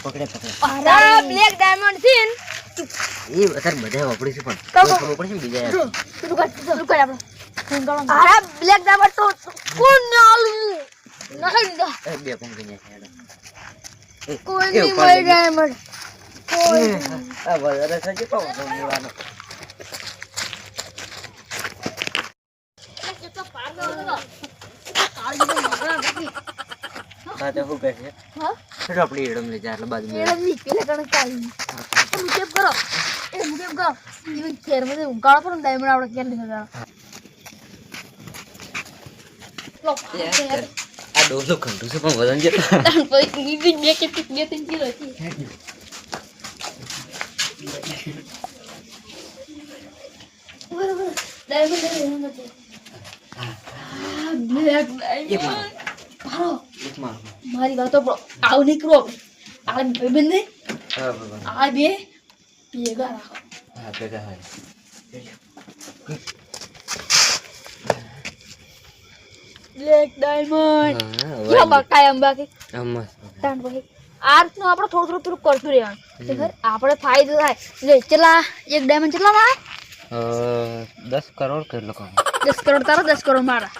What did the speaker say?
પકડે અરે black diamond છે ને એ અત્યારે બધા વાપરી છે પણ ખબર પડશે ને બીજા શરૂ કર આપણે ફોન કરો અરે બ્લેક ડાયમંડ તો કોણ નાલું નહીં દો બે પંખી ને હેડો કોઈ નહીં મળી ડાયમંડ કોઈ આ વધારે સજે પાવ તો મૂળાનો હા તો હું કહે છે હા ચલો આપણે એડમ લઈ જા એટલે બાજુ મેડમ ની પેલે કણ કાલી તમે કેમ કરો એ કેમ કરો ઈ કેર મે ઉંકાળો પર ડાયમંડ આપણે કેમ દેખા લો આ ડોલો કંટુ છે પણ વજન કેટલું પછી ઈ બી બે કે 2-3 કિલો છે બરાબર ડાયમંડ બ્લેક ડાયમંડ ભારો એક માર મારી વાતો પર આવ નીકળો આ ભાઈબંધ ને હા ભગવાન આ બે ભેગા રાખો હા ભેગા હોય બ્લેક ડાયમંડ હા યા બકાય અંબાકી અમ્મા તાણ ભાઈ આર્ટ નું આપણે થોડું થોડું કરતું રહેવાનું ખબર આપણે ફાયદો થાય લે ચલા એક ડાયમંડ ચલા માં 10 કરોડ કેટલો કામ 10 કરોડ તારો 10 કરોડ મારા